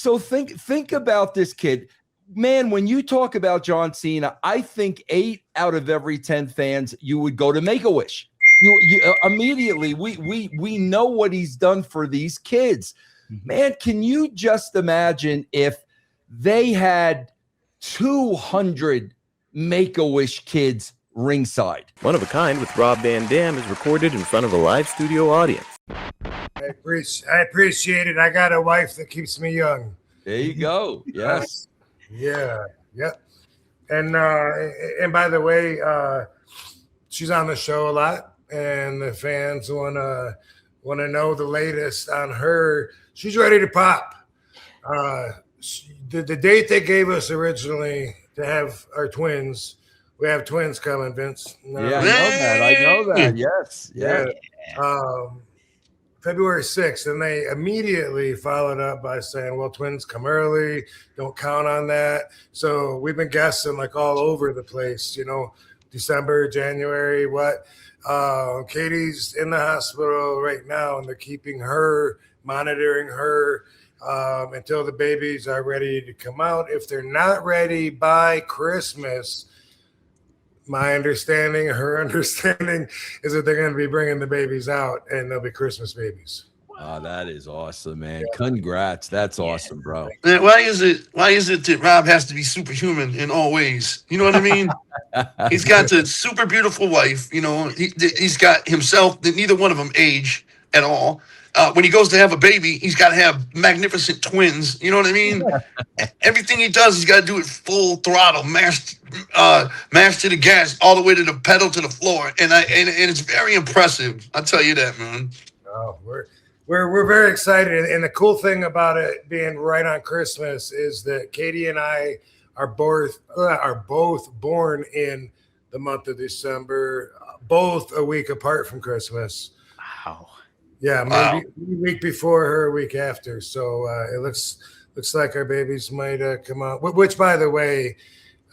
So think about this kid. Man, when you talk about John Cena, I think 8 out of every 10 fans, you would go to Make-A-Wish. You immediately, we know what he's done for these kids. Man, can you just imagine if they had 200 Make-A-Wish kids ringside? One of a Kind with Rob Van Dam is recorded in front of a live studio audience. I appreciate it. I got a wife that keeps me young. There you go. Yes. Yeah. And by the way, she's on the show a lot, and the fans wanna know the latest on her. She's ready to pop. The date they gave us originally to have our twins. We have twins coming, Vince. Yeah, I know that. Yes. Yeah. February 6th, and they immediately followed up by saying, well, twins come early, don't count on that. So we've been guessing like all over the place, December, January, what? Katie's in the hospital right now, and they're keeping her, monitoring her until the babies are ready to come out. If they're not ready by Christmas, her understanding is that they're going to be bringing the babies out, and they'll be Christmas babies. Oh, that is awesome, man. Yeah. Congrats. That's awesome, bro. Man, why is it that Rob has to be superhuman in all ways? You know what I mean? He's got the super beautiful wife. He's got himself. Neither one of them age at all. When he goes to have a baby, he's got to have magnificent twins. You know what I mean? Everything he does, he's got to do it full throttle, mashed to the gas, all the way to the pedal to the floor, and it's very impressive. I'll tell you that, man. Oh, we're very excited, and the cool thing about it being right on Christmas is that Katie and I are both born in the month of December, both a week apart from Christmas. Wow. Yeah, maybe a week before her, a week after. So it looks like our babies might come out. Which, by the way,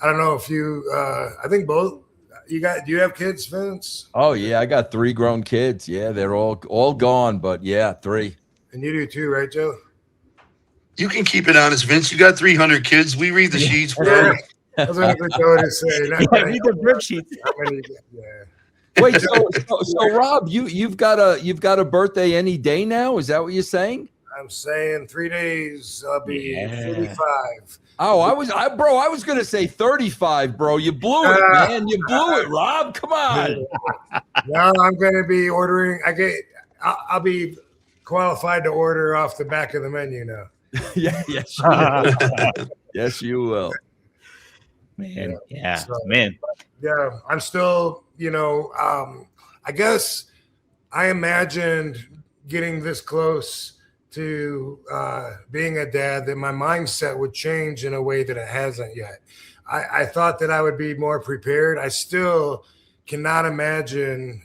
I don't know if you. I think both. Do you have kids, Vince? Oh yeah, I got 3 grown kids. Yeah, they're all gone, but yeah, 3. And you do too, right, Joe? You can keep it honest, Vince. You got 300 kids. We read the sheets, bro. That's what Joe to say. Read the worksheet. Yeah. Wait, so Rob, you've got a birthday any day now? Is that what you're saying? I'm saying 3 days. I'll be 35. Oh, I was gonna say 35, bro. You blew it, man. You blew it, Rob. Come on. Now I'm gonna be ordering. I'll be qualified to order off the back of the menu now. Yes, you will. Yes, you will. Man, man. Yeah, I'm still, I guess I imagined getting this close to being a dad that my mindset would change in a way that it hasn't yet. I thought that I would be more prepared. I still cannot imagine,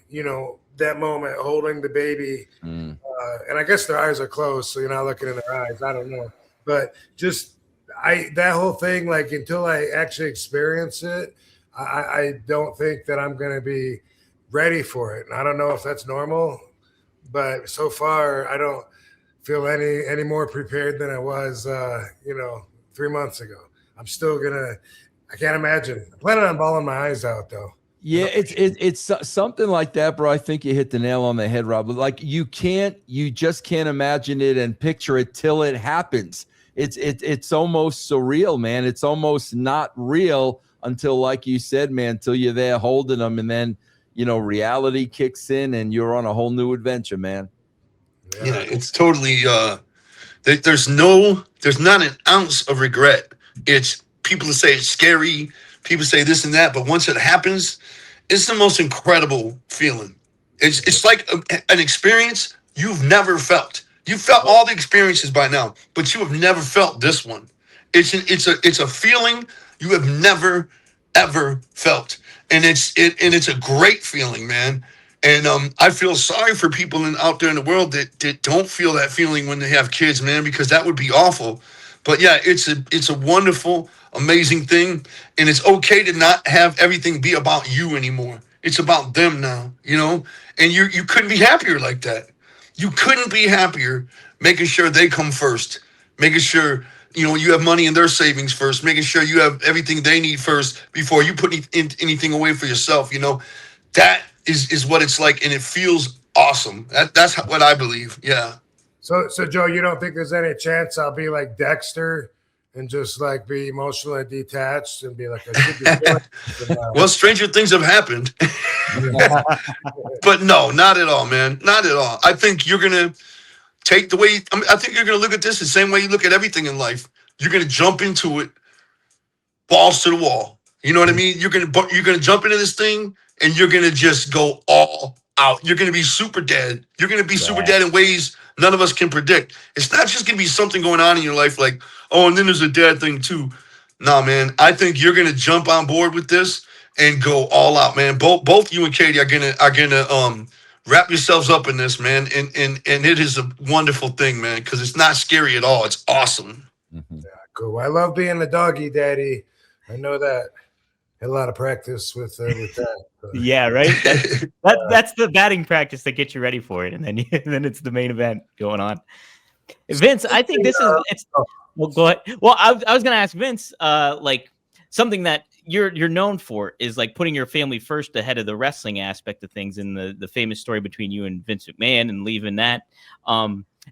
that moment holding the baby. And I guess their eyes are closed, so you're not looking in their eyes. I don't know. But just that whole thing, like until I actually experience it, I don't think that I'm going to be ready for it. And I don't know if that's normal, but so far I don't feel any more prepared than I was, 3 months ago. I'm still I can't imagine. I'm planning on bawling my eyes out though. Yeah, it's something like that, bro. I think you hit the nail on the head, Rob. Like you just can't imagine it and picture it till it happens. It's almost surreal, man. It's almost not real until, like you said, man, till you're there holding them, and then reality kicks in and you're on a whole new adventure, man. Yeah, it's totally there's not an ounce of regret. It's people say it's scary, people say this and that, but once it happens, it's the most incredible feeling. It's like an experience you've never felt. You've felt all the experiences by now, but you have never felt this one. It's a feeling you have never ever felt, and it's a great feeling, man. And I feel sorry for people out there in the world that don't feel that feeling when they have kids, man, because that would be awful. But yeah, it's a wonderful, amazing thing, and it's okay to not have everything be about you anymore. It's about them now, and you couldn't be happier like that. You couldn't be happier making sure they come first, making sure you have money in their savings first, making sure you have everything they need first before you put anything away for yourself. That is what it's like, and it feels awesome. That's what I believe. Yeah. So Joe, you don't think there's any chance I'll be like Dexter and just like be emotionally detached and be like, I should be doing this. Well, stranger things have happened. But no, not at all, man. Not at all. I think you're gonna take the way. I think you're gonna look at this the same way you look at everything in life. You're gonna jump into it, balls to the wall. You know what I mean? You're gonna jump into this thing and you're gonna just go all out. You're gonna be super dead. You're gonna be super dead in ways none of us can predict. It's not just gonna be something going on in your life like, oh, and then there's a dad thing too. Nah, man. I think you're gonna jump on board with this and go all out, man. Both you and Katie are gonna wrap yourselves up in this, man. And it is a wonderful thing, man, because it's not scary at all. It's awesome. Mhm. Cool. I love being a doggy daddy. I know that. Had a lot of practice with that. Yeah, right. That's the batting practice that gets you ready for it, and then then it's the main event going on. Vince, I think this is it's. Well, go ahead. Well, I was going to ask Vince, like something that you're known for is like putting your family first ahead of the wrestling aspect of things, in the famous story between you and Vince McMahon and leaving that.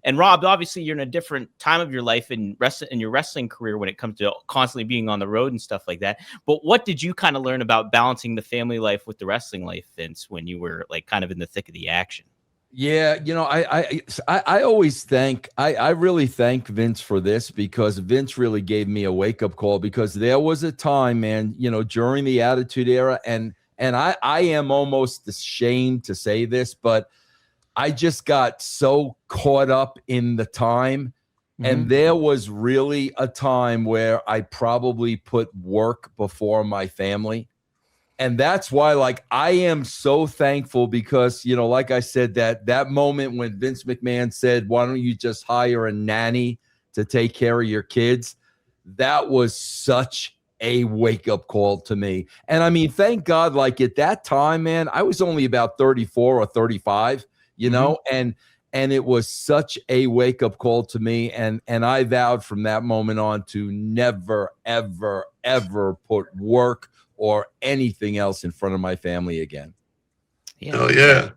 And Rob, obviously you're in a different time of your life in your wrestling career when it comes to constantly being on the road and stuff like that. But what did you kind of learn about balancing the family life with the wrestling life, Vince, when you were like kind of in the thick of the action? Yeah, I always I really thank Vince for this, because Vince really gave me a wake-up call, because there was a time, man, during the Attitude Era, and I am almost ashamed to say this, but I just got so caught up in the time. And there was really a time where I probably put work before my family. And that's why, like, I am so thankful, because, like I said, that moment when Vince McMahon said, why don't you just hire a nanny to take care of your kids? That was such a wake-up call to me. And I mean, thank God, like at that time, man, I was only about 34 or 35, and it was such a wake-up call to me. And I vowed from that moment on to never, ever, ever put work or anything else in front of my family again. Yeah. Oh yeah.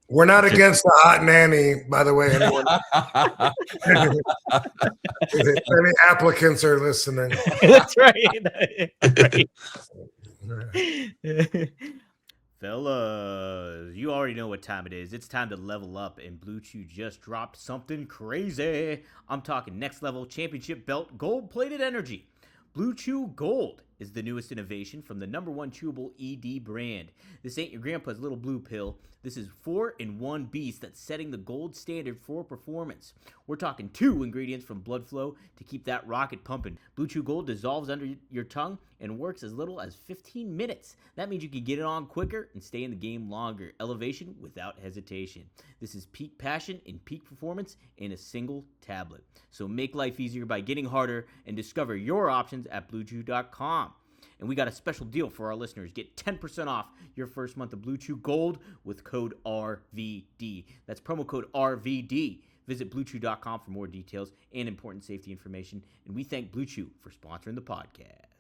We're not against the hot nanny, by the way. If any applicants are listening. That's right. Right. Fellas, you already know what time it is. It's time to level up, and Blue Chew just dropped something crazy. I'm talking next level championship belt gold-plated energy. Blue Chew Gold is the newest innovation from the #1 chewable ED brand. This ain't your grandpa's little blue pill. This is 4-in-1 beast that's setting the gold standard for performance. We're talking 2 ingredients from blood flow to keep that rocket pumping. Blue Chew Gold dissolves under your tongue and works as little as 15 minutes. That means you can get it on quicker and stay in the game longer. Elevation without hesitation. This is peak passion and peak performance in a single tablet. So make life easier by getting harder, and discover your options at BlueChew.com. And we got a special deal for our listeners. Get 10% off your first month of Blue Chew Gold with code RVD. That's promo code RVD. Visit BlueChew.com for more details and important safety information. And we thank Blue Chew for sponsoring the podcast.